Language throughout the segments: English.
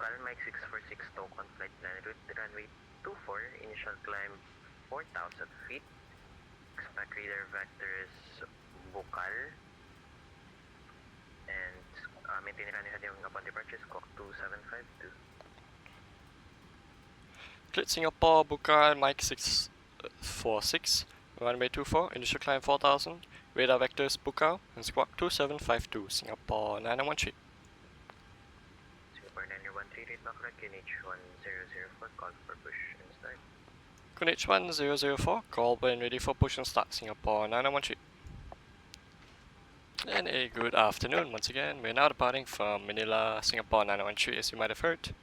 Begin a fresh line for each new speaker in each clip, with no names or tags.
BUCAL, Mike 646 TOKON flight plan route, runway 24, initial climb 4,000 feet. Expect radar vectors BUCAL. And maintain runway heading upon departure, squawk 2752.
Cleared Singapore, BUCAL, Mike 646, runway 24, initial climb 4000, radar vectors BUCAL, and squawk 2752, Singapore 9913.
Singapore 9913, read back right, QNH1004, call for push and start.
QNH1004, call when ready for push and start, Singapore 9913. And a good afternoon once again. We're now departing from Manila, Singapore 9913, as you might have heard,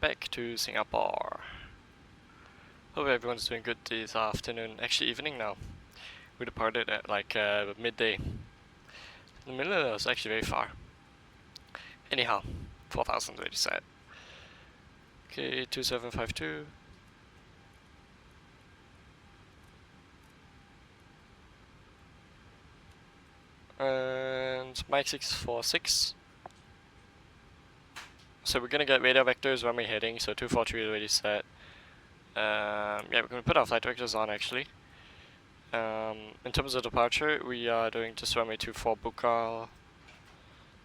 back to Singapore. Hope everyone's doing good this afternoon, actually evening now. We departed at like midday. Manila was actually very far. Anyhow, 4,000 already set. Okay, 2752. And Mike 646. So we're gonna get radar vectors when we're heading, so 243 already set. Yeah, we're gonna put our flight vectors on actually. In terms of departure, we are doing just runway 24 BUCAL.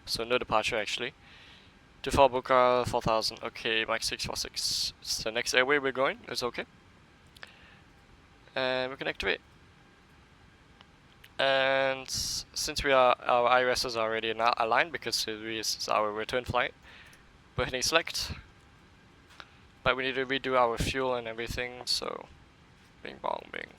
So no departure actually. 24 BUCAL 4000. Okay, Mike 646. It's the next airway we're going. It's okay. And we can activate. And since our IRSs are already aligned because this is our return flight, we're hitting select. But we need to redo our fuel and everything, so bing bong bing.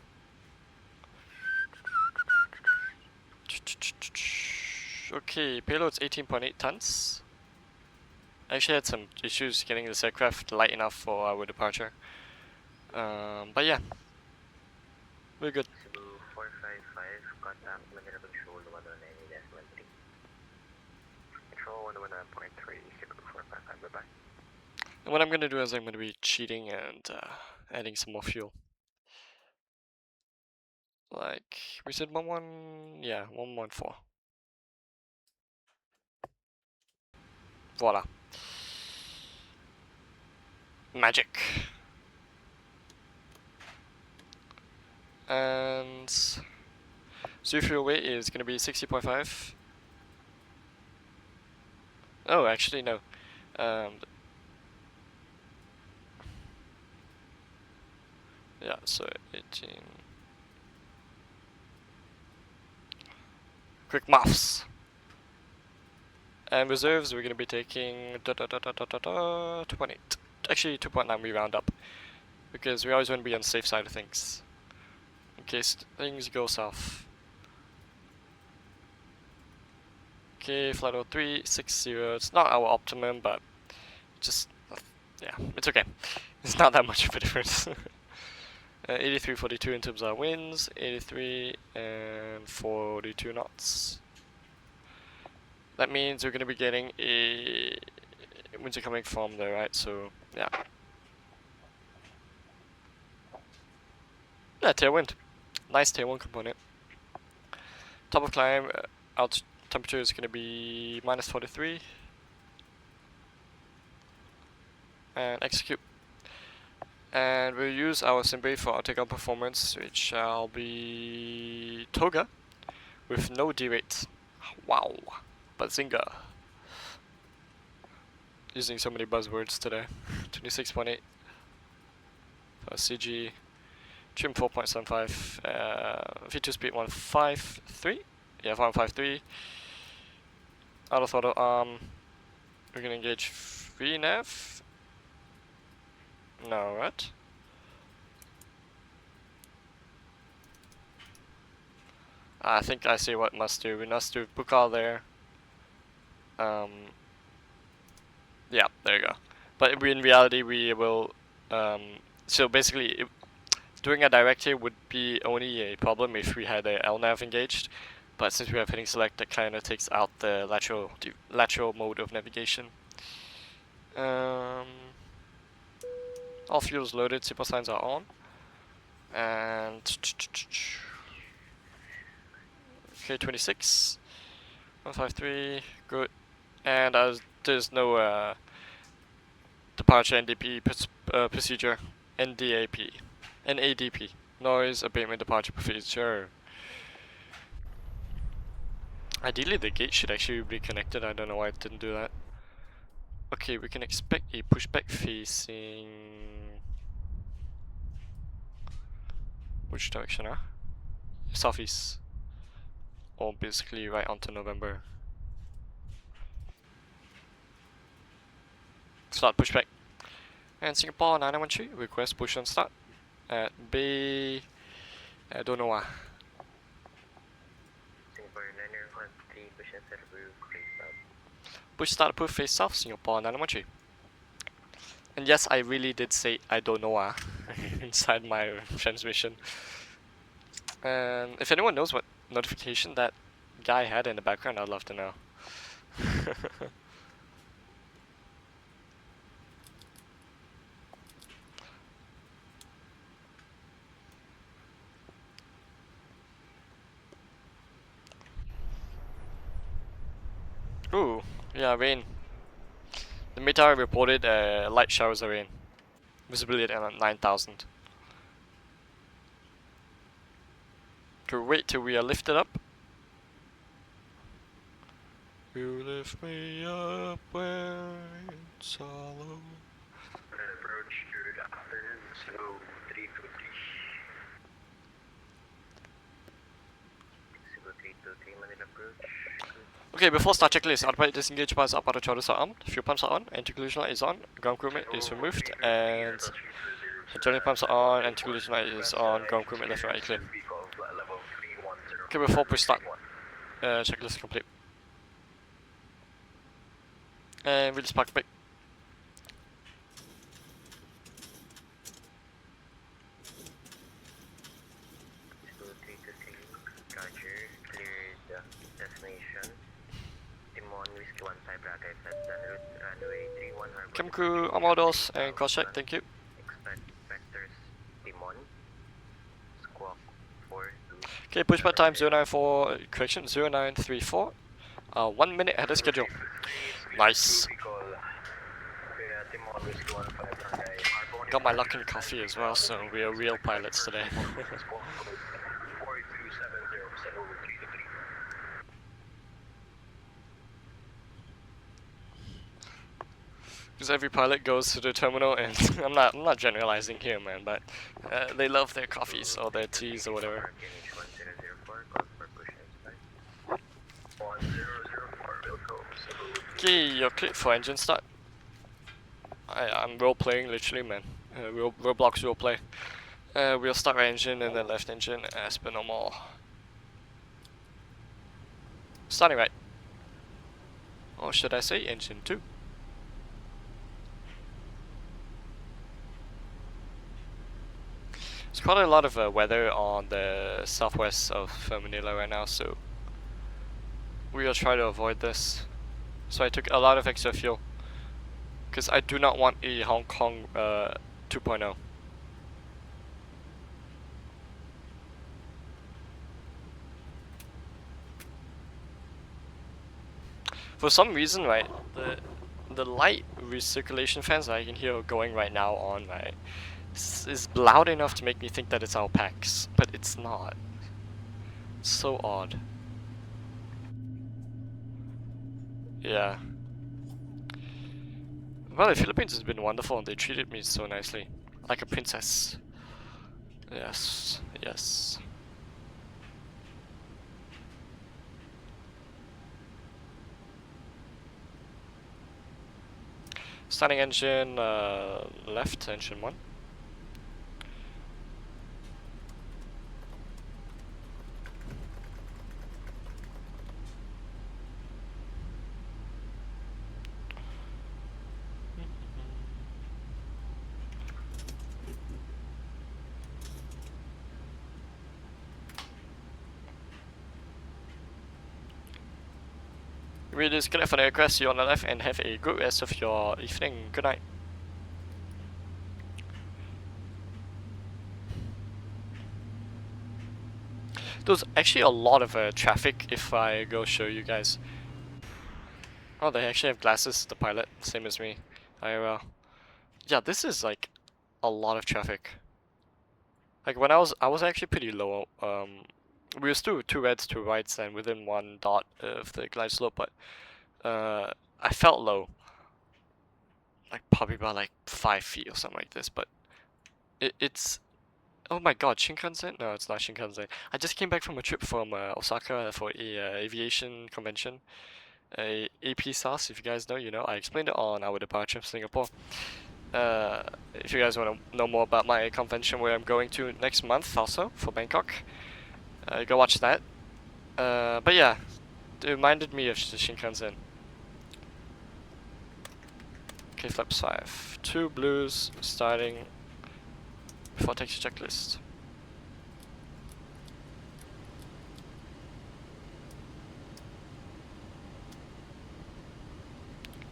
Okay, payload's 18.8 tons. I actually had some issues getting this aircraft light enough for our departure. But yeah, we're good.
Zibo 455, contact Manila Control 119 decimal 3. Control 119.3, Zibo 455, bye-bye.
And what I'm gonna do is I'm gonna be cheating and adding some more fuel. Like, we said 114. Voila. Magic. And so fuel weight is gonna be 60.5. Oh, actually no. Yeah, so 18. Quick maths. And reserves, we're gonna be taking 2.8. Actually 2.9 we round up. Because we always want to be on the safe side of things. In case things go south. Okay, flight 0360. It's not our optimum, but just, yeah, it's okay. It's not that much of a difference. 83.42 in terms of our winds, 83 and 42 knots. That means we're going to be getting a winds are coming from the right, so yeah. Yeah, tailwind. Nice tailwind component. Top of climb, out temperature is going to be minus 43. And execute. And we'll use our SimBray for our takeoff performance, which shall be TOGA with no derate. Wow, bazinga. Using so many buzzwords today. 26.8 CG, trim 4.75, V2 speed 153. Yeah, 153. Auto throttle arm. We're gonna engage VNAV. No, right? I think I see what must do. We must do BUCAL there. Yeah, there you go. But in reality, we will. So basically, doing a direct here would be only a problem if we had a LNAV engaged. But since we have heading select, that kind of takes out the lateral mode of navigation. All fuels loaded, SIPO signs are on. And okay, 26, 153, good. And there's no departure NDP procedure, NDAP, NADP, noise abatement departure procedure. Ideally the gate should actually be connected, I don't know why it didn't do that. Okay, we can expect a pushback facing... which direction, huh? Southeast. Or basically right onto November. Start pushback. And Singapore 913, request push and start at B... I don't know
Singapore 913, push and start approved, face south.
Push start approved, face south, Singapore 913. And yes, I really did say I don't know inside my transmission. And if anyone knows what notification that guy had in the background, I'd love to know. Ooh, yeah, rain. The METAR reported light showers of rain. Visibility at 9,000. To wait till we are lifted up. You lift me up when it's hollow.
Approach to Athens, slow 323. Zibo 323, Manila approach.
Okay, before start checklist, autopilot disengage bars up, auto throttlers are armed, fuel pumps are on, anti-collision light is on, ground crewmate is removed, and adrenaline pumps are on, anti-collision light is on, ground crewmate left and right clear. Okay, before push start, checklist complete. And release park brake.
Zibo 323, Roger, cleared destination. Timon, Whiskey 15, Bracay, flight en route, runway 31, harbor.
Cam crew, arm models, and cross check, thank you.
Expect vectors, Timon, squawk 42.
Okay, pushback time 094, correction, 0934. 1 minute ahead of schedule. Nice. Got my luck in coffee as well, so we are real pilots today. Because every pilot goes to the terminal, and I'm not generalizing here, man, but they love their coffees or their teas or whatever. Okay, you're cleared for engine start. I'm role playing literally, man. Roblox role play. We'll start right engine and then left engine as per normal. Starting right. Or should I say engine 2? There's quite a lot of weather on the southwest of Manila right now, so we'll try to avoid this. So I took a lot of extra fuel, because I do not want a Hong Kong 2.0. For some reason, right, the light recirculation fans that I can hear going right now on, right, is loud enough to make me think that it's our packs, but it's not. It's so odd. Yeah. Well, the Philippines has been wonderful and they treated me so nicely. Like a princess. Yes, yes. Starting engine left, engine 1. We disconnect from the aircraft, see you on the left, and have a good rest of your evening. Good night. There's actually a lot of traffic if I go show you guys. Oh, they actually have glasses, the pilot, same as me. IRL. Yeah, this is like a lot of traffic. Like when I was actually pretty low. We were still 2 reds, 2 rights, and within 1 dot of the glide slope, but I felt low. Like probably about like 5 feet or something like this, but it's oh my god, Shinkansen? No, it's not Shinkansen. I just came back from a trip from Osaka for a aviation convention. APSAS, if you guys know, you know. I explained it on our departure from Singapore. If you guys want to know more about my convention where I'm going to next month also for Bangkok, go watch that. But yeah, it reminded me of the Shinkansen. Okay, flaps 5. 2 blues starting before taxi checklist.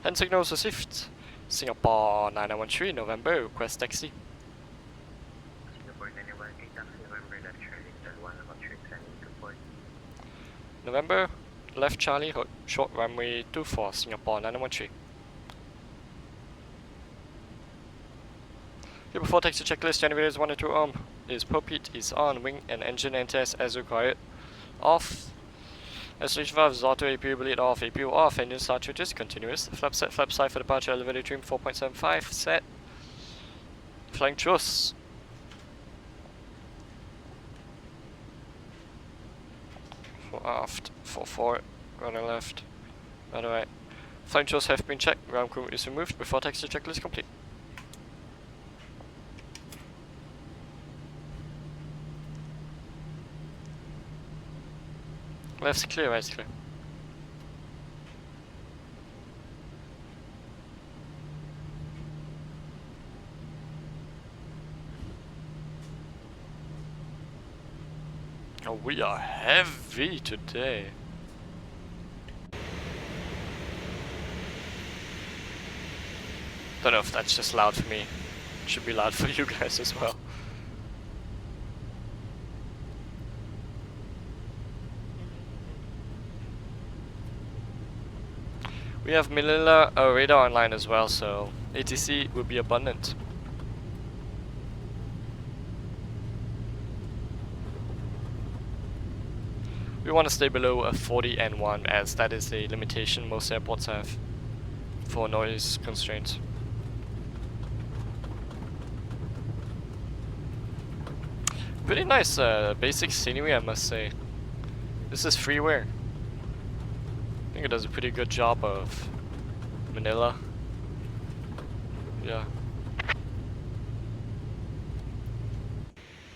Hand signals received. Singapore 9913, November, request taxi.
Singapore 913, taxi November, left Charlie, Hotel 1, about 3 sending to port.
November, left Charlie, short runway 24, Singapore 9913. Okay, before taxi checklist, generators 1 and 2 arm. Is propit is on, wing and engine NTS as required. Off. SH valves auto APU bleed off, APU off, engine start switches continuous. Flap set, flap side for departure, elevator trim 4.75, set. Flying truss. For aft, for forward, runner left, runner right. Flying truss have been checked, ground crew is removed before taxi checklist complete. Left's clear, right's clear. Oh, we are heavy today. Don't know if that's just loud for me. It should be loud for you guys as well. We have Manila radar online as well, so ATC will be abundant. We want to stay below a 40 N1 as that is a limitation most airports have for noise constraints. Pretty nice basic scenery, I must say. This is freeware. I think it does a pretty good job of Manila. Yeah.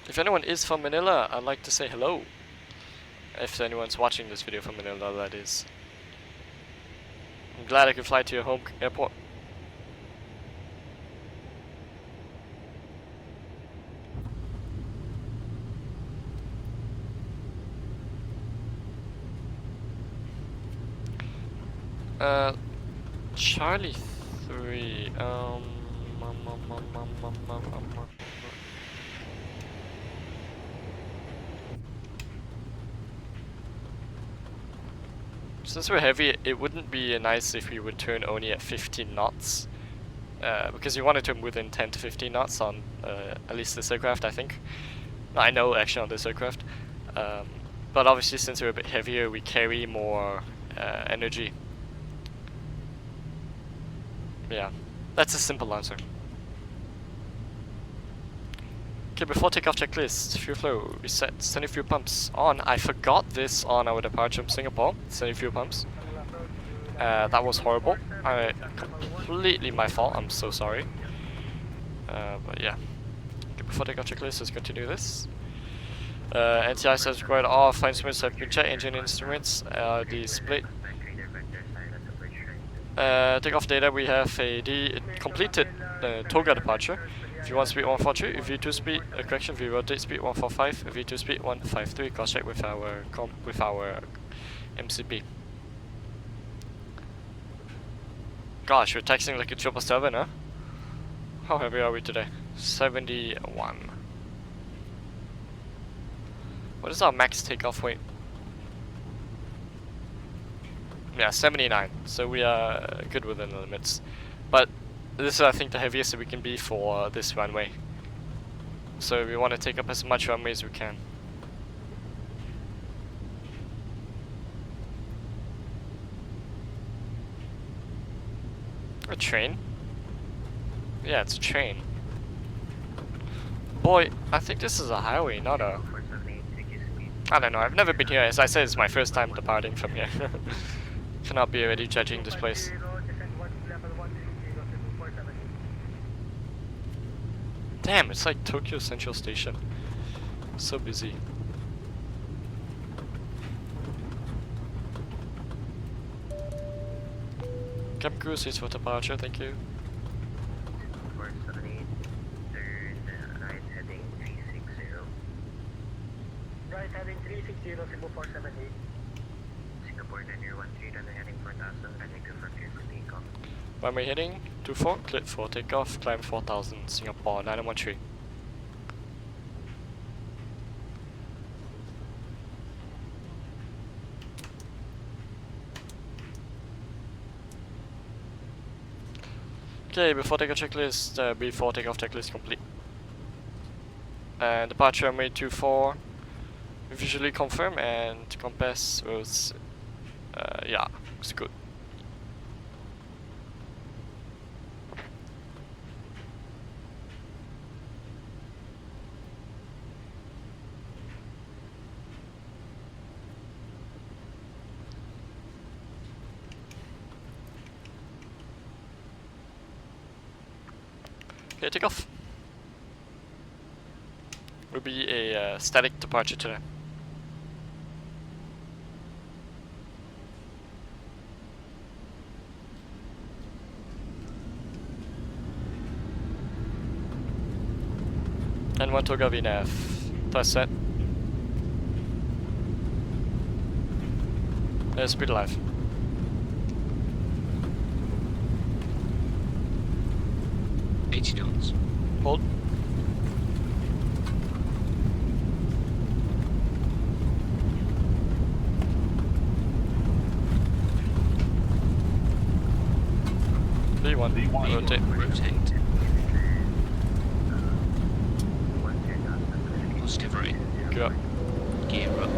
If anyone is from Manila, I'd like to say hello. If anyone's watching this video from Manila, that is. I'm glad I could fly to your home airport. Charlie 3, since we're heavy, it wouldn't be nice if we would turn only at 15 knots. Because you want to turn within 10 to 15 knots on at least this aircraft, I think. I know actually on this aircraft. But obviously since we're a bit heavier, we carry more energy. Yeah, that's a simple answer. Okay, before takeoff checklist, fuel flow, reset, sending fuel pumps on. I forgot this on our departure from Singapore, sending fuel pumps. That was horrible. Completely my fault, I'm so sorry. But yeah. Okay, before takeoff checklist, let's continue this. NTI says required all flight instruments have been checked, engine instruments, the split. Takeoff data, we have a completed TOGA departure. V1 speed 142, V2 speed, correction, V rotate speed 145, V2 speed 153, cross check with our MCP. Gosh, we're taxiing like a 777, huh? How heavy are we today? 71. What is our max takeoff weight? Yeah, 79. So we are good within the limits. But This is, I think, the heaviest that we can be for this runway. So we want to take up as much runway as we can. A train? Yeah, it's a train. Boy, I think this is a highway, not a... I don't know, I've never been here. As I said, it's my first time departing from here. Cannot be already judging this place. Damn, it's like Tokyo Central Station. So busy. Cabin crew seats for departure, thank you.
478, turn right heading 360.
Right heading 360, Zibo 478.
Singapore Niner 13, runway heading 4000, runway 24 clear for takeoff.
Runway heading 24, cleared for takeoff, climb 4000, Singapore 913. Okay, before takeoff checklist, before takeoff checklist complete. And departure runway 24, visually confirm, and compass was, yeah, it's good. Okay, take off. Will be a static departure today. And one TOGA VNAV. Test set. Speed alive.
$80.
Hold. B1. Rotate.
Rotate. Positive rate.
Go up.
Gear up.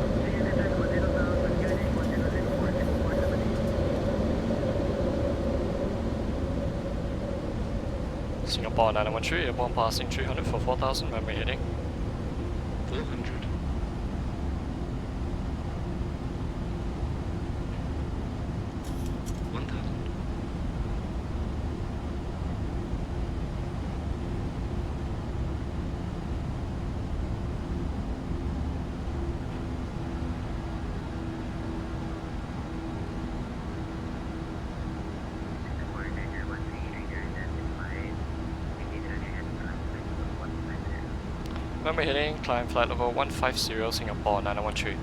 Singapore 913, airborne passing 300 for 4000, runway heading.
400.
Runway heading, climb flight level 150, Singapore 913.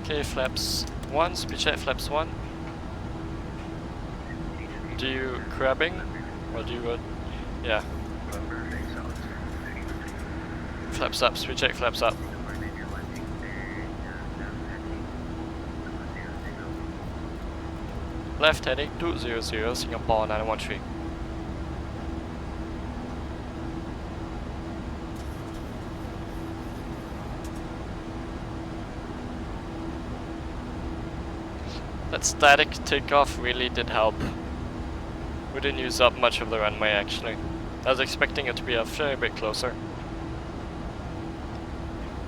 Okay, flaps 1, speed check flaps 1. Do you crabbing? Or do you, yeah. Flaps up, speed check flaps up. Left heading 200, Singapore 913. That static takeoff really did help. We didn't use up much of the runway actually. I was expecting it to be a fair bit closer.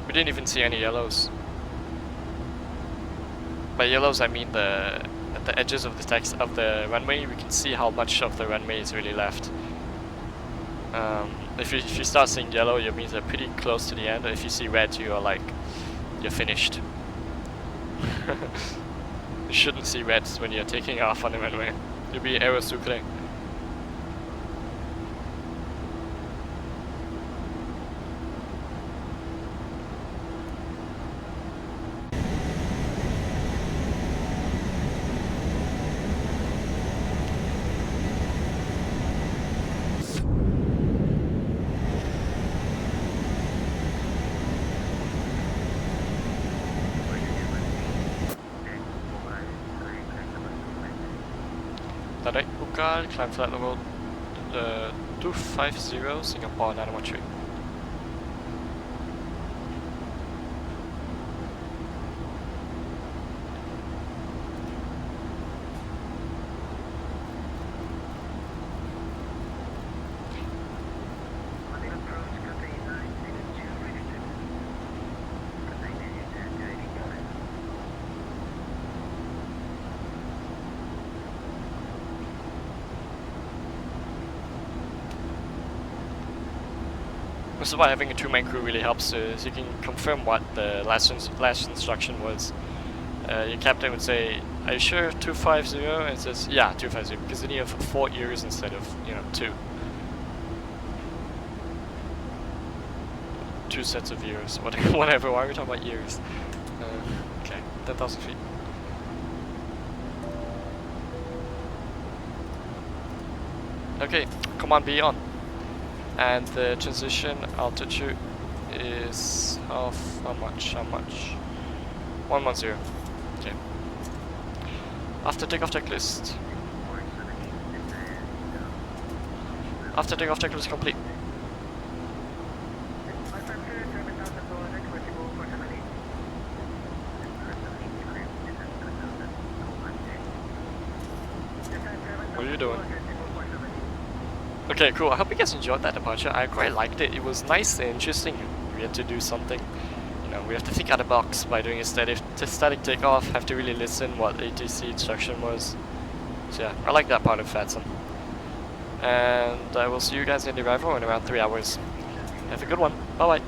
We didn't even see any yellows. By yellows I mean at the edges of the runway we can see how much of the runway is really left. If you start seeing yellow, it means they're pretty close to the end. If you see red, you're finished. You shouldn't see reds when you're taking off on the runway. You'll be aerosucre. Contact BUCAL, climb flight level 250, Singapore 913.
Manila approach, Cathay 902 registered. Cathay 902 ready, go ahead.
This is why having a two-man crew really helps, is you can confirm what the last instruction was. Your captain would say, "Are you sure 250?" And it says, "Yeah, 250," because then you have 4 ears instead of 2. 2 sets of ears, whatever. Why are we talking about ears? Okay, 10,000 feet. Okay, command B on. And the transition altitude is how much? 110. Okay. After takeoff checklist. After takeoff checklist complete.
FlightFactor 7,200 for Zibo 478.
What are you doing? Okay, cool. I hope you guys enjoyed that departure. I quite liked it. It was nice and interesting. We had to do something. We have to think out of the box by doing a static takeoff. Have to really listen what ATC instruction was. So yeah, I like that part of Vatsim. And I will see you guys in the arrival in around 3 hours. Have a good one. Bye bye.